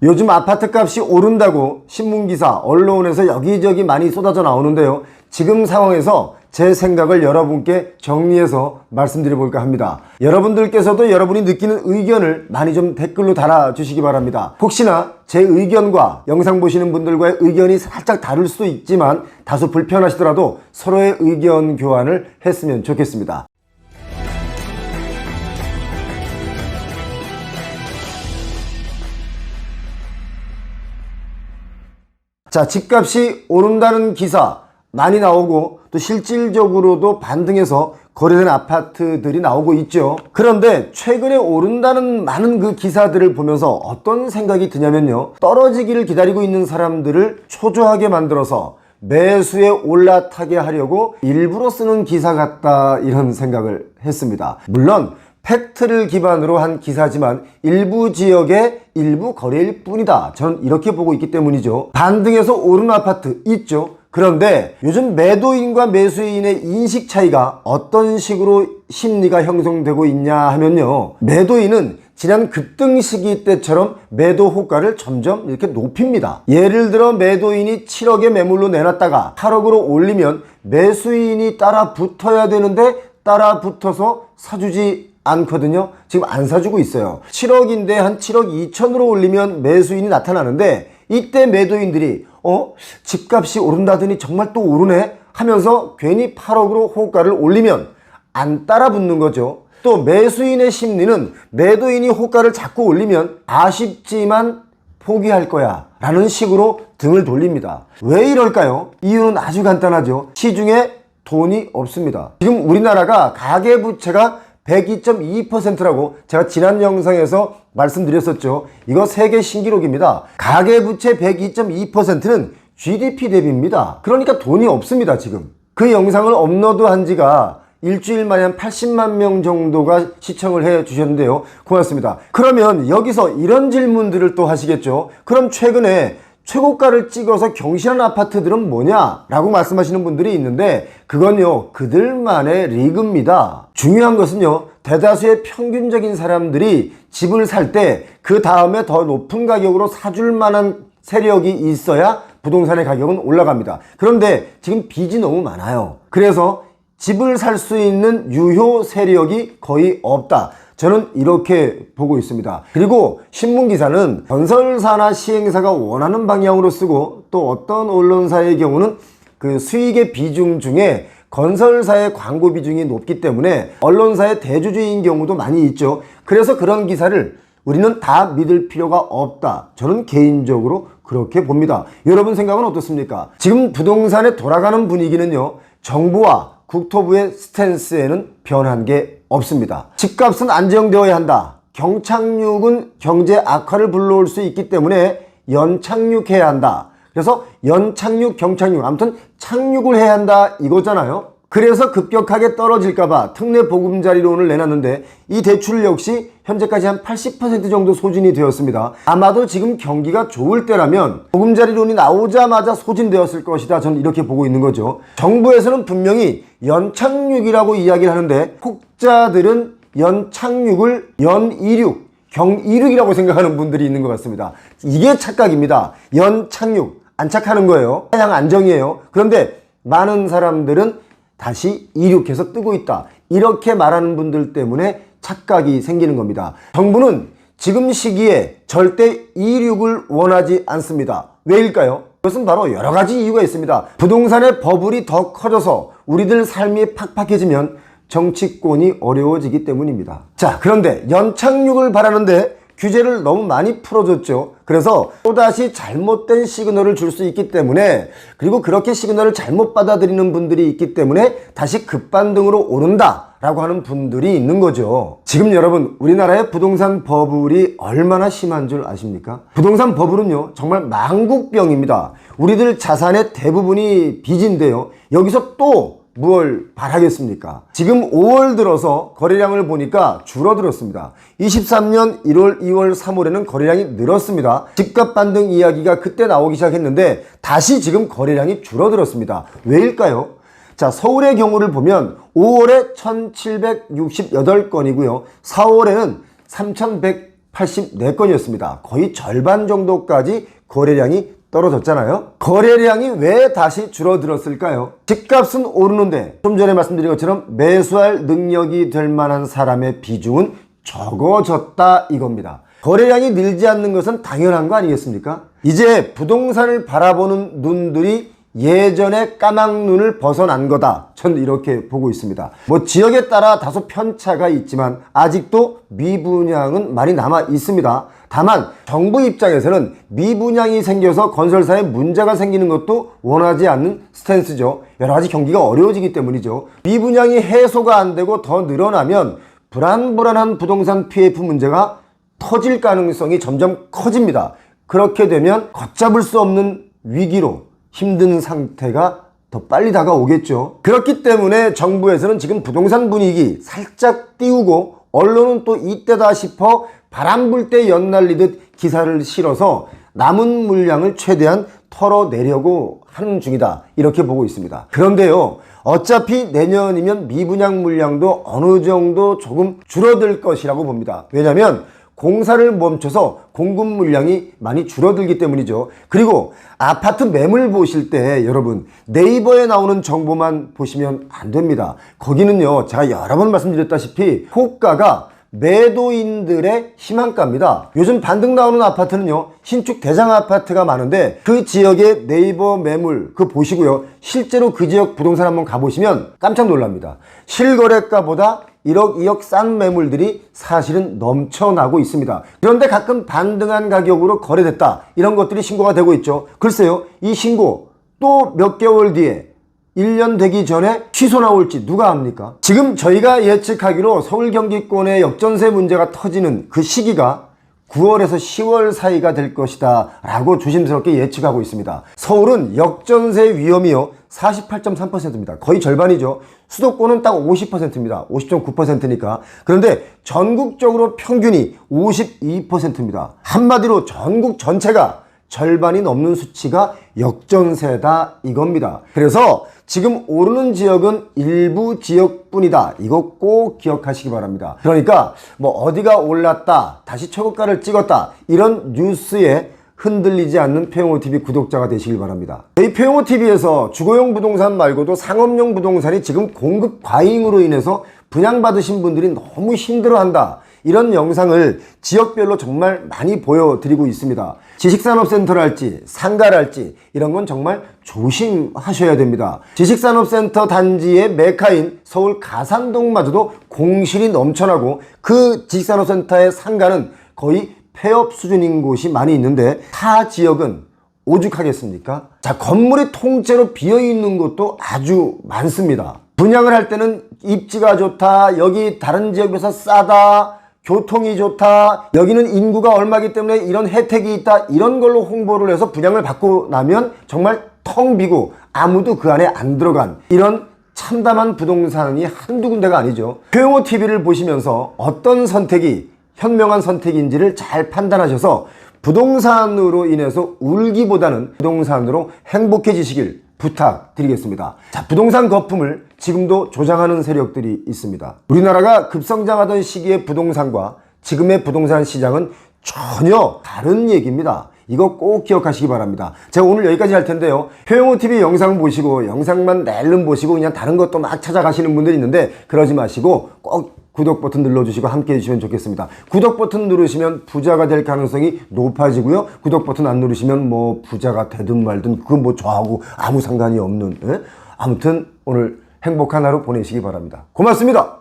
요즘 아파트 값이 오른다고 신문기사, 언론에서 여기저기 많이 쏟아져 나오는데요. 지금 상황에서 제 생각을 여러분께 정리해서 말씀드려볼까 합니다. 여러분들께서도 여러분이 느끼는 의견을 많이 좀 댓글로 달아주시기 바랍니다. 혹시나 제 의견과 영상 보시는 분들과의 의견이 살짝 다를 수도 있지만 다소 불편하시더라도 서로의 의견 교환을 했으면 좋겠습니다. 자, 집값이 오른다는 기사 많이 나오고 또 실질적으로도 반등해서 거래된 아파트들이 나오고 있죠. 그런데 최근에 오른다는 많은 그 기사들을 보면서 어떤 생각이 드냐면요, 떨어지기를 기다리고 있는 사람들을 초조하게 만들어서 매수에 올라타게 하려고 일부러 쓰는 기사 같다, 이런 생각을 했습니다. 물론 팩트를 기반으로 한 기사지만 일부 지역의 일부 거래일 뿐이다, 저는 이렇게 보고 있기 때문이죠. 반등해서 오른 아파트 있죠. 그런데 요즘 매도인과 매수인의 인식 차이가 어떤 식으로 심리가 형성되고 있냐 하면요, 매도인은 지난 급등 시기 때처럼 매도 호가를 점점 이렇게 높입니다. 예를 들어 매도인이 7억에 매물로 내놨다가 8억으로 올리면 매수인이 따라 붙어야 되는데 따라 붙어서 사주지 않거든요. 지금 안 사주고 있어요. 7억인데 한 7억 2천으로 올리면 매수인이 나타나는데, 이때 매도인들이 집값이 오른다더니 정말 또 오르네 하면서 괜히 8억으로 호가를 올리면 안 따라 붙는 거죠. 또 매수인의 심리는 매도인이 호가를 자꾸 올리면 아쉽지만 포기할 거야 라는 식으로 등을 돌립니다. 왜 이럴까요? 이유는 아주 간단하죠. 시중에 돈이 없습니다. 지금 우리나라가 가계부채가 102.2%라고 제가 지난 영상에서 말씀드렸었죠. 이거 세계 신기록입니다. 가계부채 102.2%는 GDP 대비입니다. 그러니까 돈이 없습니다. 지금 그 영상을 업로드한 지가 일주일 만에 한 80만 명 정도가 시청을 해 주셨는데요. 고맙습니다. 그러면 여기서 이런 질문들을 또 하시겠죠. 그럼 최근에 최고가를 찍어서 경신한 아파트들은 뭐냐? 라고 말씀하시는 분들이 있는데, 그건요, 그들만의 리그입니다. 중요한 것은요, 대다수의 평균적인 사람들이 집을 살 때 그 다음에 더 높은 가격으로 사줄 만한 세력이 있어야 부동산의 가격은 올라갑니다. 그런데 지금 빚이 너무 많아요. 그래서 집을 살 수 있는 유효 세력이 거의 없다, 저는 이렇게 보고 있습니다. 그리고 신문기사는 건설사나 시행사가 원하는 방향으로 쓰고, 또 어떤 언론사의 경우는 그 수익의 비중 중에 건설사의 광고 비중이 높기 때문에 언론사의 대주주인 경우도 많이 있죠. 그래서 그런 기사를 우리는 다 믿을 필요가 없다, 저는 개인적으로 그렇게 봅니다. 여러분 생각은 어떻습니까? 지금 부동산에 돌아가는 분위기는요, 정부와 국토부의 스탠스에는 변한 게 없습니다. 집값은 안정되어야 한다. 경착륙은 경제 악화를 불러올 수 있기 때문에 연착륙해야 한다. 그래서 연착륙, 경착륙, 아무튼 착륙을 해야 한다, 이거잖아요. 그래서 급격하게 떨어질까봐 특례 보금자리론을 내놨는데, 이 대출 역시 현재까지 한 80% 정도 소진이 되었습니다. 아마도 지금 경기가 좋을 때라면 보금자리론이 나오자마자 소진되었을 것이다, 저는 이렇게 보고 있는 거죠. 정부에서는 분명히 연착륙이라고 이야기를 하는데, 혹자들은 연착륙을 연이륙, 경이륙이라고 생각하는 분들이 있는 것 같습니다. 이게 착각입니다. 연착륙, 안착하는 거예요. 그냥 안정이에요. 그런데 많은 사람들은 다시 이륙해서 뜨고 있다, 이렇게 말하는 분들 때문에 착각이 생기는 겁니다. 정부는 지금 시기에 절대 이륙을 원하지 않습니다. 왜일까요? 그것은 바로 여러 가지 이유가 있습니다. 부동산의 버블이 더 커져서 우리들 삶이 팍팍해지면 정치권이 어려워지기 때문입니다. 자, 그런데 연착륙을 바라는데 규제를 너무 많이 풀어줬죠. 그래서 또다시 잘못된 시그널을 줄 수 있기 때문에, 그리고 그렇게 시그널을 잘못 받아들이는 분들이 있기 때문에 다시 급반등으로 오른다 라고 하는 분들이 있는 거죠. 지금 여러분, 우리나라의 부동산 버블이 얼마나 심한 줄 아십니까? 부동산 버블은요, 정말 망국병입니다. 우리들 자산의 대부분이 빚인데요, 여기서 또 뭘 바라겠습니까? 지금 5월 들어서 거래량을 보니까 줄어들었습니다. 23년 1월, 2월, 3월에는 거래량이 늘었습니다. 집값 반등 이야기가 그때 나오기 시작했는데 다시 지금 거래량이 줄어들었습니다. 왜일까요? 자, 서울의 경우를 보면 5월에 1768건이고요 4월에는 3100 84건이었습니다. 거의 절반 정도까지 거래량이 떨어졌잖아요. 거래량이 왜 다시 줄어들었을까요? 집값은 오르는데 좀 전에 말씀드린 것처럼 매수할 능력이 될 만한 사람의 비중은 적어졌다 이겁니다. 거래량이 늘지 않는 것은 당연한 거 아니겠습니까? 이제 부동산을 바라보는 눈들이 예전의 까막눈을 벗어난 거다. 전 이렇게 보고 있습니다. 뭐 지역에 따라 다소 편차가 있지만 아직도 미분양은 많이 남아 있습니다. 다만 정부 입장에서는 미분양이 생겨서 건설사에 문제가 생기는 것도 원하지 않는 스탠스죠. 여러 가지 경기가 어려워지기 때문이죠. 미분양이 해소가 안 되고 더 늘어나면 불안불안한 부동산 PF 문제가 터질 가능성이 점점 커집니다. 그렇게 되면 걷잡을 수 없는 위기로 힘든 상태가 더 빨리 다가오겠죠. 그렇기 때문에 정부에서는 지금 부동산 분위기 살짝 띄우고 언론은 또 이때다 싶어 바람 불 때 연날리듯 기사를 실어서 남은 물량을 최대한 털어내려고 하는 중이다. 이렇게 보고 있습니다. 그런데요, 어차피 내년이면 미분양 물량도 어느 정도 조금 줄어들 것이라고 봅니다. 왜냐하면 공사를 멈춰서 공급 물량이 많이 줄어들기 때문이죠. 그리고 아파트 매물 보실 때 여러분 네이버에 나오는 정보만 보시면 안 됩니다. 거기는요, 제가 여러 번 말씀드렸다시피 호가가 매도인들의 희망가입니다. 요즘 반등 나오는 아파트는요, 신축 대장 아파트가 많은데 그 지역의 네이버 매물 그거 보시고요, 실제로 그 지역 부동산 한번 가보시면 깜짝 놀랍니다. 실거래가보다 1억, 2억 싼 매물들이 사실은 넘쳐나고 있습니다. 그런데 가끔 반등한 가격으로 거래됐다, 이런 것들이 신고가 되고 있죠. 글쎄요, 이 신고 또 몇 개월 뒤에 1년 되기 전에 취소 나올지 누가 압니까? 지금 저희가 예측하기로 서울 경기권의 역전세 문제가 터지는 그 시기가 9월에서 10월 사이가 될 것이다 라고 조심스럽게 예측하고 있습니다. 서울은 역전세 위험이요 48.3%입니다. 거의 절반이죠. 수도권은 딱 50%입니다. 50.9%니까. 그런데 전국적으로 평균이 52%입니다. 한마디로 전국 전체가 절반이 넘는 수치가 역전세다 이겁니다. 그래서 지금 오르는 지역은 일부 지역뿐이다. 이거 꼭 기억하시기 바랍니다. 그러니까 뭐 어디가 올랐다, 다시 최고가를 찍었다, 이런 뉴스에 흔들리지 않는 표용호TV 구독자가 되시길 바랍니다. 저희 표용호TV에서 주거용 부동산 말고도 상업용 부동산이 지금 공급 과잉으로 인해서 분양받으신 분들이 너무 힘들어한다, 이런 영상을 지역별로 정말 많이 보여드리고 있습니다. 지식산업센터랄지 상가랄지 이런 건 정말 조심하셔야 됩니다. 지식산업센터 단지의 메카인 서울 가산동마저도 공실이 넘쳐나고 그 지식산업센터의 상가는 거의 폐업 수준인 곳이 많이 있는데 타 지역은 오죽하겠습니까? 자, 건물이 통째로 비어있는 곳도 아주 많습니다. 분양을 할 때는 입지가 좋다, 여기 다른 지역에서 싸다, 교통이 좋다, 여기는 인구가 얼마기 때문에 이런 혜택이 있다, 이런 걸로 홍보를 해서 분양을 받고 나면 정말 텅 비고 아무도 그 안에 안 들어간 이런 참담한 부동산이 한두 군데가 아니죠. 표용호TV를 보시면서 어떤 선택이 현명한 선택인지를 잘 판단하셔서 부동산으로 인해서 울기보다는 부동산으로 행복해지시길 부탁드리겠습니다. 자, 부동산 거품을 지금도 조장하는 세력들이 있습니다. 우리나라가 급성장하던 시기의 부동산과 지금의 부동산 시장은 전혀 다른 얘기입니다. 이거 꼭 기억하시기 바랍니다. 제가 오늘 여기까지 할 텐데요, 표용호TV 영상 보시고 영상만 낼름 보시고 그냥 다른 것도 막 찾아가시는 분들이 있는데 그러지 마시고 꼭 구독 버튼 눌러주시고 함께 해주시면 좋겠습니다. 구독 버튼 누르시면 부자가 될 가능성이 높아지고요, 구독 버튼 안 누르시면 뭐 부자가 되든 말든 그건 뭐 저하고 아무 상관이 없는, 아무튼 오늘 행복한 하루 보내시기 바랍니다. 고맙습니다.